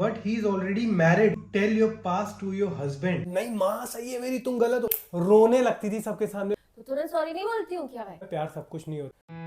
but he is already married. Tell your past to your husband. नहीं माँ सही है मेरी, तुम गलत हो। रोने लगती थी सबके सामने। तो तुरंत सॉरी नहीं बोलती हूँ क्या है? प्यार सब कुछ नहीं होता।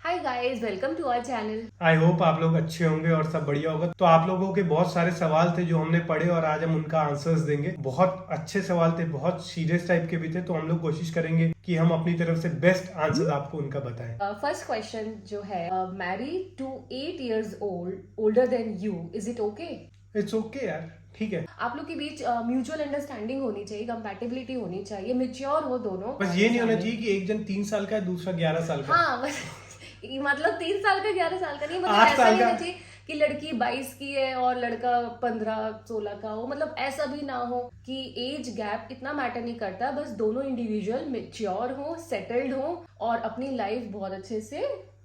Hi guys, welcome to our channel. I hope आप लोग अच्छे होंगे और सब बढ़िया होगा। तो आप लोगों के बहुत सारे सवाल थे जो हमने पढ़े और आज हम उनका आंसर्स देंगे। बहुत अच्छे सवाल थे, बहुत सीरियस टाइप के भी थे, तो हम लोग कोशिश करेंगे कि हम अपनी तरफ से बेस्ट आंसर आपको उनका बताएं। फर्स्ट क्वेश्चन जो है, married to 8 years older than you, is it okay? It's okay यार, ठीक है। आप लोग के बीच म्यूचुअल अंडरस्टैंडिंग होनी चाहिए, कंपैटिबिलिटी होनी चाहिए, मेच्योर हो दोनों। बस ये नहीं होना चाहिए कि एक जन 3 साल का है, दूसरा 11 साल का। हाँ बस मतलब 3 साल का 11 साल का नहीं, मतलब 8 ऐसा साल नहीं का। होना चाहिए कि लड़की 22 की है और लड़का 15-16 का हो। मतलब ऐसा भी ना हो कि एज गैप इतना मैटर नहीं करता, बस दोनों इंडिविजुअल मेच्योर हो, सेटल्ड हो और अपनी लाइफ बहुत अच्छे से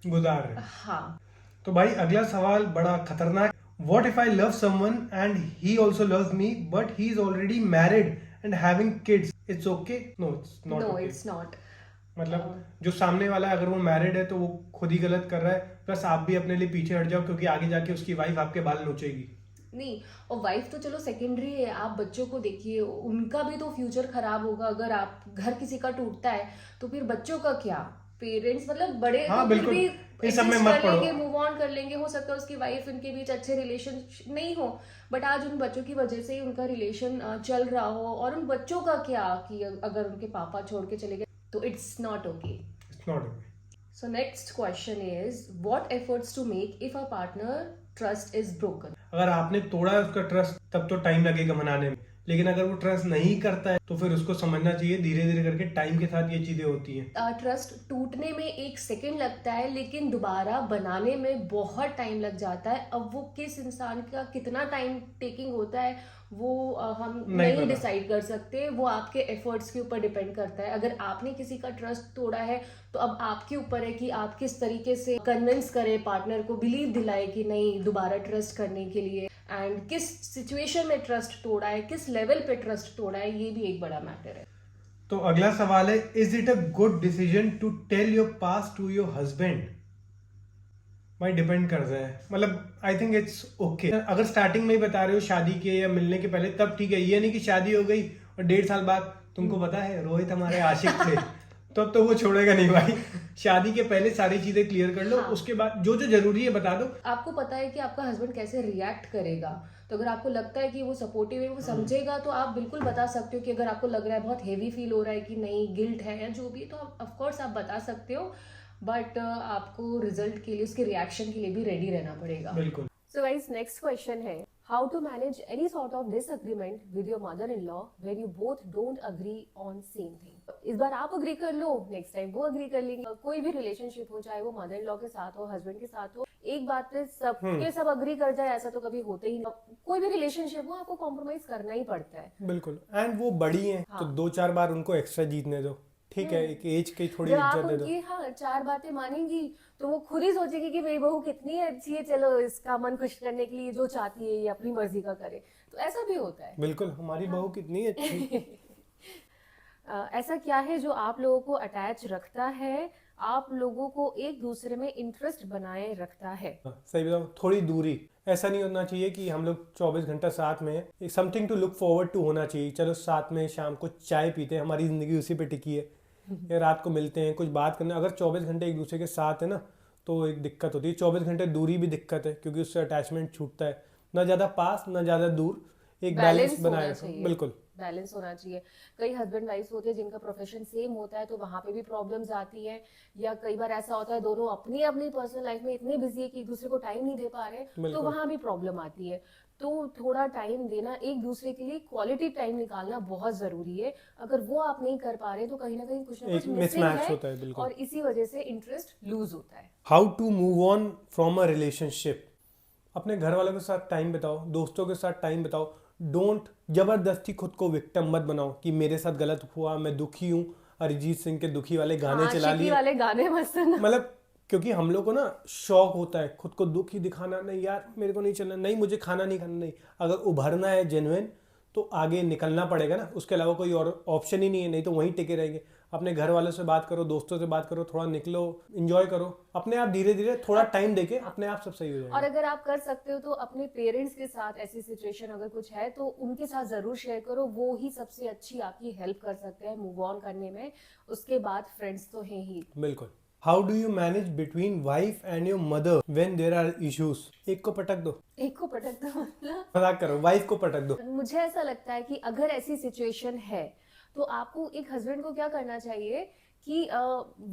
गुजार रहे। हाँ। तो भाई अगला सवाल बड़ा खतरनाक। What if I love someone and he also loves me, but he is already married and having kids? It's okay? No, it's not no okay. It's not. मतलब जो सामने वाला है, अगर वो मैरिड है तो वो खुद ही गलत कर रहा है, प्लस आप भी अपने लिए पीछे हट जाओ क्योंकि आगे जाके उसकी वाइफ आपके बाल नोचेगी। नहीं, और वाइफ तो चलो सेकेंडरी है, आप बच्चों को देखिए, उनका भी तो फ्यूचर खराब होगा। अगर आप घर किसी का टूटता है तो फिर बच्चों का क्या? पेरेंट्स मतलब बड़े हाँ, तो फिर बिल्कुल। भी इस सब में adjust मत कर पड़ो। लेंगे, मूव ऑन कर लेंगे। हो सकता है उसकी वाइफ उनके बीच अच्छे रिलेशन नहीं हो, बट आज उन बच्चों की वजह से ही उनका रिलेशन चल रहा हो। और उन बच्चों का क्या कि अगर उनके पापा छोड़ के चले गए, तो it's not okay. It's not okay. So next question is, what efforts to make if a partner trust is broken? अगर आपने तोड़ा है उसका ट्रस्ट, तब तो टाइम लगेगा मनाने में, लेकिन अगर वो ट्रस्ट नहीं करता है तो फिर उसको समझना चाहिए धीरे धीरे करके टाइम के साथ ये चीजें होती हैं। ट्रस्ट टूटने में 1 सेकेंड लगता है, लेकिन दोबारा बनाने में बहुत टाइम लग जाता है। अब वो किस इंसान का कितना टाइम टेकिंग होता है वो हम नहीं नहीं पता। डिसाइड कर सकते। वो आपके एफर्ट्स के ऊपर डिपेंड करता है। अगर आपने किसी का ट्रस्ट तोड़ा है तो अब आपके ऊपर है कि आप किस तरीके से कन्विंस करें पार्टनर को, बिलीव दिलाए कि नहीं दोबारा ट्रस्ट करने के लिए, एंड किस सिचुएशन में ट्रस्ट तोड़ा है, किस लेवल पे ट्रस्ट तोड़ा है, ये भी एक बड़ा मैटर है। तो अगला सवाल है, is it a good decision to tell your past to your husband? भाई डिपेंड करता है, मतलब आई थिंक इट्स ओके। अगर स्टार्टिंग में ही बता रहे हो शादी के या मिलने के पहले, तब ठीक है। ये नहीं कि शादी हो गई और 1.5 साल बाद तुमको पता है रोहित हमारे आशिक थे, तब तो वो छोड़ेगा नहीं भाई। शादी के पहले सारी चीजें क्लियर कर लो, हाँ। उसके बाद जो जो जरूरी है बता दो। आपको पता है कि आपका हस्बैंड कैसे रिएक्ट करेगा, तो अगर आपको लगता है कि वो सपोर्टिव है, वो समझेगा, तो आप बिल्कुल बता सकते हो। कि अगर आपको लग रहा है बहुत हेवी फील हो रहा है कि नहीं गिल्ट है या जो भी, तो ऑफ कोर्स आप बता सकते हो, बट आपको रिजल्ट के लिए, उसके रिएक्शन के लिए भी रेडी रहना पड़ेगा। बिल्कुल। सो गाइस, नेक्स्ट क्वेश्चन है, how to manage any sort of disagreement with your mother in law when you both don't agree on same thing. इस बार आप अग्री कर लो, नेक्स्ट टाइम वो अग्री कर लेंगे। कोई भी रिलेशनशिप हो, चाहे वो मदर इन लॉ के साथ हो, हस्बैंड के साथ हो, एक बात पे सबके सब अग्री कर जाए ऐसा तो कभी होता ही नहीं। कोई भी रिलेशनशिप हो, आपको कॉम्प्रोमाइज करना ही पड़ता है। बिल्कुल। एंड वो बड़ी हैं तो 2-4 बार उनको एक्स्ट्रा जीतने दो, ठीक है। एक एज की थोड़ी जब आप इज्जत दे दो। उनकी 4 बातें मानेंगी तो वो खुद ही सोचेगी कि मेरी बहू कितनी अच्छी है, चलो इसका मन खुश करने के लिए जो चाहती है ये अपनी मर्जी का करे। तो ऐसा भी होता है। बिल्कुल, हमारी बहू कितनी अच्छी। ऐसा क्या है जो आप लोगों को अटैच रखता है, आप लोगों को एक दूसरे में इंटरेस्ट बनाए रखता है? सही बताओ, थोड़ी दूरी। ऐसा नहीं होना चाहिए कि हम लोग 24 घंटा साथ में हैं। Something to look forward to होना चाहिए। चलो साथ में शाम को चाय पीते हैं, हमारी जिंदगी उसी पे टिकी है, या रात को मिलते हैं कुछ बात करना। अगर 24 घंटे एक दूसरे के साथ है ना, तो एक दिक्कत होती है। 24 घंटे दूरी भी दिक्कत है, क्योंकि उससे अटैचमेंट छूटता है। ना ज़्यादा पास ना ज़्यादा दूर, एक बैलेंस बनाए रखो। बिल्कुल बैलेंस होना चाहिए। कई हस्बैंड वाइफ होते हैं जिनका प्रोफेशन सेम होता है, तो वहां पे भी प्रॉब्लम्स आती है। या कई बार ऐसा होता है दोनों अपनी अपनी पर्सनल लाइफ में इतने बिजी है कि एक दूसरे को टाइम नहीं दे पा रहे, तो वहां भी प्रॉब्लम आती है। तो थोड़ा टाइम देना, एक दूसरे के लिए क्वालिटी टाइम निकालना बहुत जरूरी है। अगर वो आप नहीं कर पा रहे तो कहीं ना कहीं कुछ ना कुछ मिसिंग मिसमैच है, होता है। बिल्कुल। और इसी वजह से इंटरेस्ट लूज होता है। How to move on from a relationship. अपने घर वालों के साथ टाइम बिताओ, दोस्तों के साथ टाइम बिताओ। डोंट जबरदस्ती खुद को विक्टिम मत बनाओ कि मेरे साथ गलत हुआ, मैं दुखी हूँ। अरिजीत सिंह के दुखी वाले गाने चला आशिकी लिए, वाले गाने मत सुनना। मतलब क्योंकि हम लोग को ना शौक होता है खुद को दुखी दिखाना। नहीं यार मेरे को नहीं चलना, नहीं मुझे खाना नहीं खाना, नहीं। अगर उभरना है जेन्युइन तो आगे निकलना पड़ेगा ना, उसके अलावा कोई और ऑप्शन ही नहीं है, नहीं तो वहीं टिके रहेंगे। अपने घर वालों से बात करो, दोस्तों से बात करो, थोड़ा निकलो, एंजॉय करो, अपने आप धीरे धीरे थोड़ा टाइम देके अपने आप सब सही हो और जाएगा। अगर आप कर सकते हो तो अपने पेरेंट्स के साथ ऐसी सिचुएशन अगर कुछ है तो उनके साथ जरूर शेयर करो, वो ही सबसे अच्छी आपकी हेल्प कर सकते हैं मूव ऑन करने में। उसके बाद फ्रेंड्स तो हैं ही। बिल्कुल। How do you manage between wife and your mother when there are issues? एक को पटक दो, एक को पटक दो मतलब मजाक करो, वाइफ को पटक दो। मुझे ऐसा लगता है कि अगर ऐसी सिचुएशन है तो आपको एक हस्बैंड को क्या करना चाहिए कि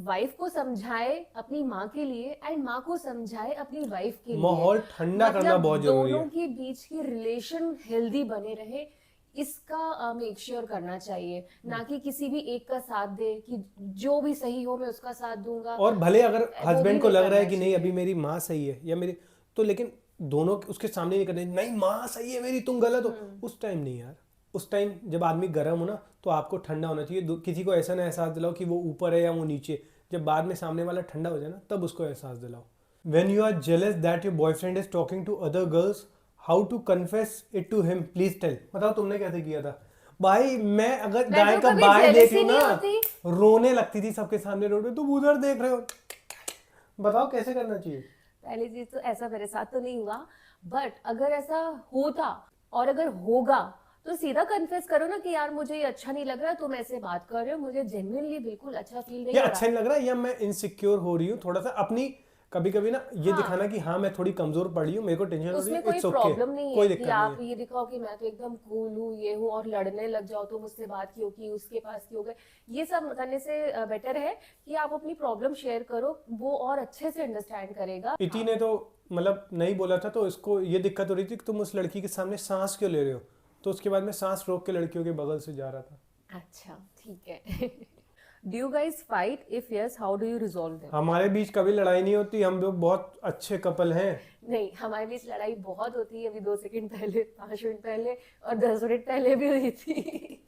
वाइफ को समझाए अपनी माँ के लिए एंड माँ को समझाए अपनी वाइफ के लिए। माहौल ठंडा करना बहुत जरूरी दोनों है। के बीच की रिलेशन हेल्दी बने रहे, इसका मेक श्योर करना चाहिए, ना कि किसी भी एक का साथ दे कि जो भी सही हो मैं उसका साथ दूंगा। और भले अगर वो भी हस्बैंड को नहीं लग रहा है करना कि नहीं चाहिए। अभी मेरी माँ सही है या मेरी, तो लेकिन दोनों उसके सामने नहीं करने, नहीं माँ सही है मेरी तुम गलत हो, उस टाइम नहीं यार। उस टाइम जब आदमी गर्म हो ना तो आपको ठंडा होना चाहिए। किसी को ऐसा ना एहसास दिलाओ कि वो ऊपर है या वो नीचे। जब बाद में सामने वाला ठंडा हो जाए ना तब उसको एहसास दिलाओ। When you are jealous that your boyfriend is talking to other girls, how to confess it to him? Please tell. बताओ तुमने कैसे किया था? भाई मैं अगर मैं दाएं तो का कभी बाएं jealous देख ही लूं नहीं ना होती। रोने लगती थी सबके सामने रोड पे, तुम उधर देख रहे हो। बताओ कैसे करना चाहिए? पहली चीज तो ऐसा मेरे साथ तो नहीं हुआ, बट अगर ऐसा होता और अगर होगा तो सीधा कन्फेस करो ना कि यार मुझे ये अच्छा नहीं लग रहा, तुम ऐसे बात कर रहे हो, मुझे जेन्युइनली बिल्कुल अच्छा फील नहीं या हो अच्छा रहा। नहीं लग रहा है या मैं इनसिक्योर हो रही हूँ थोड़ा सा अपनी, कभी कभी ना ये दिखाना कि हाँ मैं थोड़ी कमजोर पड़ी हूँ, मेरे को टेंशन हो रही उसमें है, कोई इट्स ओके, प्रॉब्लम नहीं कोई है दिक्कत कि नहीं आप है। ये दिखाओ कि मैं तो एकदम कूल हूँ, ये हूँ, और लड़ने लग जाओ तो मुझसे बात क्यों की, उसके पास क्यों गए। ये सब करने से बेटर है कि आप अपनी प्रॉब्लम शेयर करो, वो और अच्छे से अंडरस्टैंड करेगा। इति ने तो मतलब नहीं बोला था, तो इसको ये दिक्कत हो रही थी कि तुम उस लड़की के सामने सांस क्यों ले रहे हो, तो उसके बाद मैं सांस रोक के लड़कियों के बगल से जा रहा था। अच्छा ठीक है। Do you guys fight? If yes, how do you resolve them? हमारे बीच कभी लड़ाई नहीं होती, हम लोग बहुत अच्छे कपल हैं। नहीं, हमारे बीच लड़ाई बहुत होती है, अभी 2 सेकंड पहले, 5 मिनट पहले और 10 मिनट पहले भी हुई थी।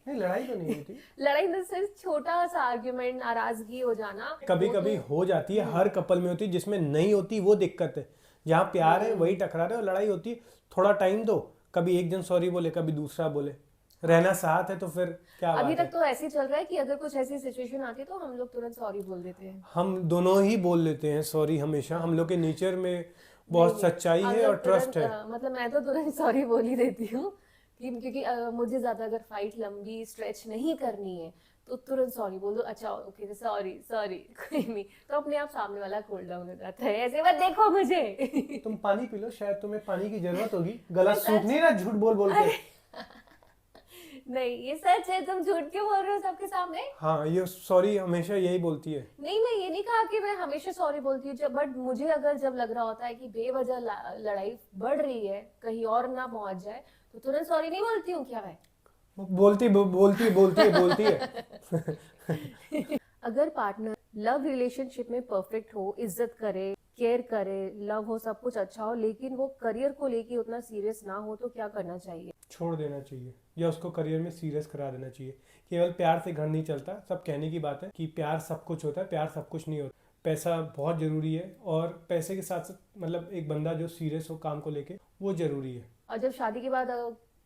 नहीं लड़ाई तो नहीं होती, लड़ाई इन द सेंस छोटा सा आर्ग्यूमेंट, नाराजगी हो जाना कभी वो कभी तो- हो जाती है, हर कपल में होती है। जिसमें नहीं होती वो दिक्कत है। जहाँ प्यार है वही टकरा रहे, और लड़ाई होती है थोड़ा टाइम दो, कभी एक जन सॉरी बोले कभी दूसरा बोले, रहना साथ है तो फिर क्या अभी बात तक है। तो ऐसे ही चल रहा है कि अगर कुछ ऐसी सिचुएशन आती है तो हम लोग तुरंत सॉरी बोल देते हैं। हम दोनों ही बोल लेते हैं सॉरी हमेशा, हम लोग के नेचर में बहुत नहीं, सच्चाई हम है लोग और ट्रस्ट है। मतलब मैं तो तुरंत सॉरी बोल ही देती हूँ क्योंकि मुझे ज्यादा अगर फाइट लंबी स्ट्रेच नहीं करनी है तो तुरंत सॉरी बोल दो, अच्छा ओके सॉरी सॉरी, कोई नहीं, तो अपने आप सामने वाला कूल डाउन हो जाता है। ऐसे मत देखो मुझे। तुम पानी पी लो, शायद तुम्हें पानी की जरूरत होगी, गला सच- सूख नहीं रहा झूठ बोल बोल के। नहीं ये सच है, तुम झूठ क्यों बोल रहे हो सबके सामने? हाँ ये सॉरी हमेशा यही बोलती है। नहीं, मैं ये नहीं कहा कि मैं हमेशा सॉरी बोलती हूँ, बट मुझे अगर जब लग रहा होता है कि बेवजह लड़ाई बढ़ रही है, कहीं और ना पहुंच जाए, तो तुरंत सॉरी नहीं बोलती हूँ क्या मैं? बोलती है। अगर पार्टनर लव रिलेशनशिप में परफेक्ट हो, इज्जत करे, केयर करे, लव हो, सब कुछ अच्छा हो, लेकिन वो करियर को लेके उतना सीरियस ना हो, तो क्या करना चाहिए? छोड़ देना चाहिए या उसको करियर में सीरियस करा देना चाहिए। केवल प्यार से घर नहीं चलता, सब कहने की बात है कि प्यार सब कुछ होता है, प्यार सब कुछ नहीं होता। पैसा बहुत जरूरी है, और पैसे के साथ साथ मतलब एक बंदा जो सीरियस हो काम को लेके वो जरूरी है। और जब शादी के बाद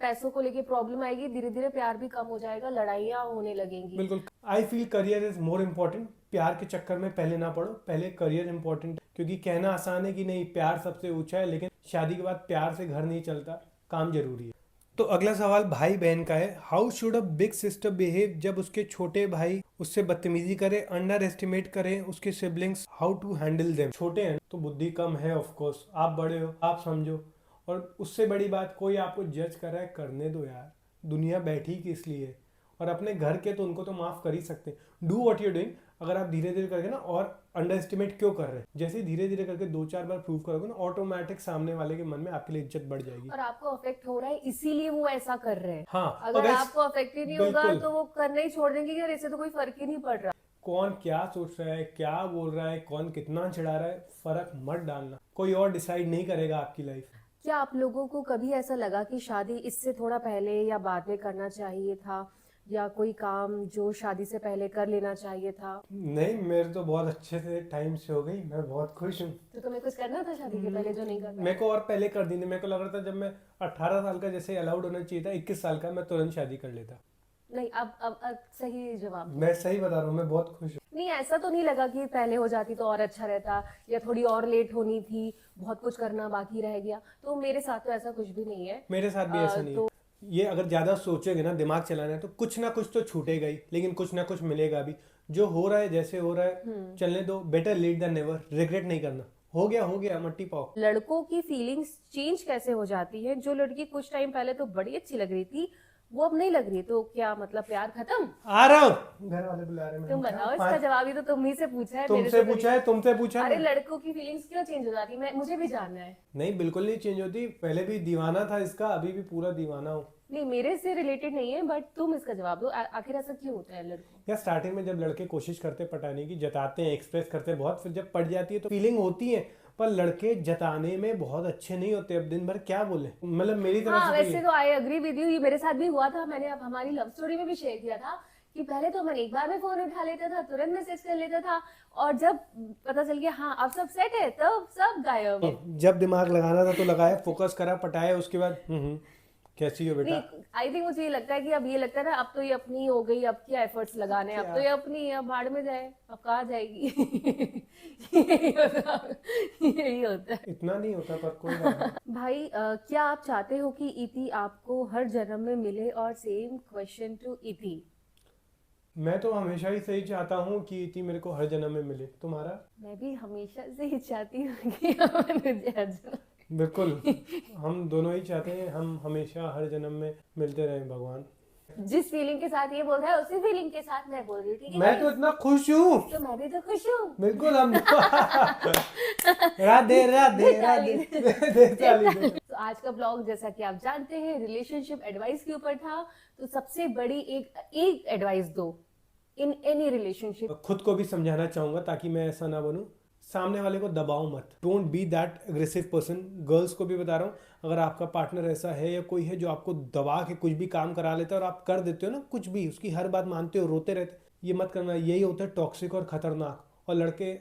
पैसों को लेके प्रॉब्लम आएगी, धीरे धीरे प्यार भी कम हो जाएगा, लड़ाइयाँ होने लगेंगी। बिल्कुल, I feel career is more important. प्यार के चक्कर में पहले ना पड़ो, पहले करियर इम्पोर्टेंट। क्योंकि कहना आसान है कि नहीं प्यार सबसे ऊंचा है, लेकिन शादी के बाद प्यार से घर नहीं चलता, काम जरूरी है। तो अगला सवाल भाई बहन का है। How should a big sister behave जब उसके छोटे भाई उससे बदतमीजी करे, अंडर एस्टिमेट करे उसके siblings, how to handle them? छोटे हैं तो बुद्धि कम है, ऑफ कोर्स आप बड़े हो, आप समझो। और उससे बड़ी बात, कोई आपको जज कर रहा है, करने दो यार, दुनिया बैठी किस लिए। और अपने घर के तो उनको तो माफ कर ही सकते हैं। Do what you doing. अगर आप धीरे धीरे करके ना, और अंडर एस्टिमेट क्यों कर रहे हैं, जैसे धीरे धीरे करके 2-4 बार प्रूव करोगे ना, ऑटोमेटिक सामने वाले के मन में आपके लिए इज्जत बढ़ जाएगी। और आपको अफेक्ट हो रहा है इसीलिए वो ऐसा कर रहे हैं। हाँ, अगर आपको अफेक्ट ही नहीं होगा बिल्कुल। तो वो करना ही छोड़ देंगे कि यार इससे तो कोई फर्क ही नहीं पड़ रहा। कौन क्या सोच रहा है, क्या बोल रहा है, कौन कितना चिढ़ा रहा है, फर्क मत डालना। कोई और डिसाइड नहीं करेगा आपकी लाइफ। क्या आप लोगों को कभी ऐसा लगा कि शादी इससे थोड़ा पहले या बाद में करना चाहिए था, या कोई काम जो शादी से पहले कर लेना चाहिए था? नहीं, मेरे तो बहुत अच्छे से टाइम से हो गई, मैं बहुत खुश हूँ। तो तुम्हें कुछ करना था शादी के पहले जो नहीं करना? मेरे को और पहले कर दी थी। मेरे को लग रहा था जब मैं 18 साल का जैसे अलाउड होना चाहिए था, 21 साल का, मैं तुरंत शादी कर लेता। नहीं अब सही जवाब दो। मैं सही बता रहा हूँ, मैं बहुत खुश हूँ। नहीं, ऐसा तो नहीं लगा कि पहले हो जाती तो और अच्छा रहता, या थोड़ी और लेट होनी थी, बहुत कुछ करना बाकी रह गया। तो मेरे साथ तो ऐसा कुछ भी नहीं है। मेरे साथ भी ऐसा नहीं है। ये अगर ज्यादा सोचोगे ना, दिमाग चलाना है, तो कुछ ना कुछ तो छूटेगा ही, लेकिन कुछ ना कुछ मिलेगा भी। जो हो रहा है, जैसे हो रहा है चलने दो, better late than never. Regret नहीं करना, हो गया मट्टी पाओ। लड़कों की फीलिंग्स चेंज कैसे हो जाती है? जो लड़की कुछ टाइम पहले तो बड़ी अच्छी लग रही थी, वो अब नहीं लग रही, तो क्या मतलब प्यार खत्म? आ रहा हूँ, घर वाले बुला रहे हैं। तुम बताओ इसका जवाब। ही तो तुम ही से पूछा है, तुमसे पूछा अरे लड़कों की फीलिंग्स क्यों चेंज हो जाती है? मुझे भी जानना है। नहीं, बिल्कुल नहीं चेंज होती। पहले भी दीवाना था इसका, अभी भी पूरा दीवाना हूँ। नहीं, मेरे से रिलेटेड नहीं है, बट तुम इसका जवाब दो। आखिर ऐसा क्यों होता है लड़कों? या स्टार्टिंग में जब लड़के कोशिश करते पटाने की, जताते हैं, एक्सप्रेस करते हैं बहुत, फिर जब पट जाती है तो फीलिंग होती है। पर लड़के जताने में बहुत अच्छे नहीं होते। अब दिन भर क्या बोले, मतलब मेरी तरफ हाँ, से वैसे तो आई एग्री विद यू। ये मेरे साथ भी हुआ था। मैंने अब हमारी लव स्टोरी में भी शेयर किया था कि पहले तो मैं एक बार में फोन उठा लेता था, तुरंत मैसेज कर लेता था, और जब पता चल गया हाँ अब सब सेट है, तब सब गायब। जब दिमाग लगाना था तो लगाया, फोकस करा, पटाया, उसके बाद कैसी हो बेटा। आई थिंक मुझे ये लगता है कि अब ये लगता है ना, अब तो ये अपनी हो गई, अब क्या एफर्ट्स लगाने, अब तो ये अपनी है, अब भाड़ में जाए, अब कहाँ जाएगी। यही होता है। इतना नहीं होता, पर कोई बात नहीं। भाई क्या आप चाहते हो कि इति आपको हर जन्म में मिले? और सेम क्वेश्चन टू इति। मैं तो हमेशा ही सही चाहता हूँ कि इति मेरे को हर जन्म में मिले। तुम्हारा? मैं भी हमेशा से ही चाहती हूँ कि मुझे हर जन्म। बिल्कुल, हम दोनों ही चाहते हैं हम हमेशा हर जन्म में मिलते रहें भगवान। जिस फीलिंग के साथ ये बोल रहा है, उसी फीलिंग के साथ मैं बोल रही हूँ, ठीक है? मैं तो इतना खुश हूँ। तो मैं भी तो खुश हूँ। बिल्कुल, हम राधे राधे राधे दे। तो आज का ब्लॉग, जैसा कि आप जानते हैं, रिलेशनशिप एडवाइस के ऊपर था। तो सबसे बड़ी एक एडवाइस दो इन एनी रिलेशनशिप। खुद को भी समझाना चाहूंगा ताकि मैं ऐसा ना बनूं। सामने वाले को दबाओ मत। Don't be that aggressive person. Girls को भी बता रहा हूँ, अगर आपका पार्टनर ऐसा है या कोई है जो आपको दबा के कुछ भी काम करा लेता है और आप कर देते हो ना कुछ भी, उसकी हर बात मानते हो, रोते रहते, ये मत करना। यही होता है टॉक्सिक और खतरनाक। और लड़के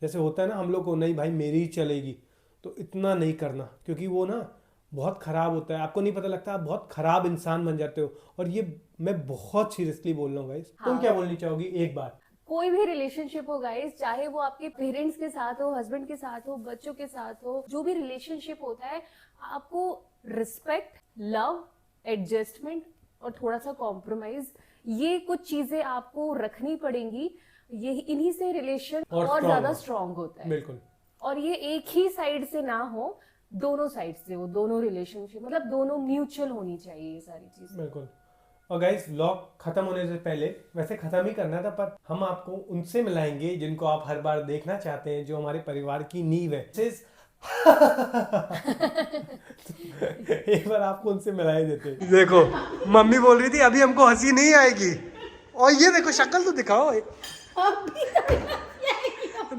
जैसे होता है ना, हम लोग को नहीं भाई मेरी ही चलेगी, तो इतना नहीं करना, क्योंकि वो ना बहुत खराब होता है। आपको नहीं पता लगता, आप बहुत खराब इंसान बन जाते हो। और ये मैं बहुत सीरियसली बोल रहा हूँ गाइस। तुम क्या बोलनी चाहोगी? एक बात, कोई भी रिलेशनशिप हो गाइस, चाहे वो आपके पेरेंट्स के साथ हो, हस्बैंड के साथ हो, बच्चों के साथ हो, जो भी रिलेशनशिप होता है, आपको रिस्पेक्ट, लव, एडजस्टमेंट और थोड़ा सा कॉम्प्रोमाइज, ये कुछ चीजें आपको रखनी पड़ेंगी। ये इन्हीं से रिलेशन और ज्यादा स्ट्रांग होता है। बिल्कुल। और ये एक ही साइड से ना हो, दोनों साइड से हो, दोनों रिलेशनशिप, मतलब दोनों म्यूचुअल होनी चाहिए ये सारी चीजें। बिल्कुल। और गाइस, व्लॉग खत्म होने से पहले, वैसे खत्म ही करना था, पर हम आपको उनसे मिलाएंगे जिनको आप हर बार देखना चाहते हैं, जो हमारे परिवार की नींव है। एक बार आपको उनसे मिलाए देते हैं। देखो, मम्मी बोल रही थी अभी हमको हंसी नहीं आएगी, और ये देखो शक्ल तो दिखाओ।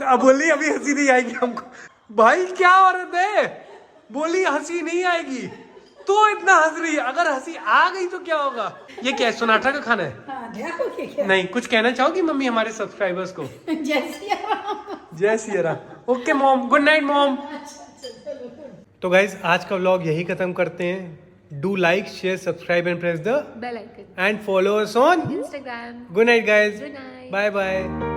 अब बोली अभी हंसी नहीं आएगी हमको। भाई क्या औरत है, बोली हंसी नहीं आएगी तो इतना हंस रही है। अगर हंसी आ गई तो क्या होगा? ये क्या है, सोनाटा का खाना है? क्या? नहीं, कुछ कहना चाहोगी मम्मी हमारे सब्सक्राइबर्स को? जय Siya Ram. Okay mom, good night mom. तो गाइज, आज का व्लॉग यही खत्म करते हैं। Do like, share, subscribe and press the bell icon and follow us on Instagram. Good night guys, Good night. Bye bye.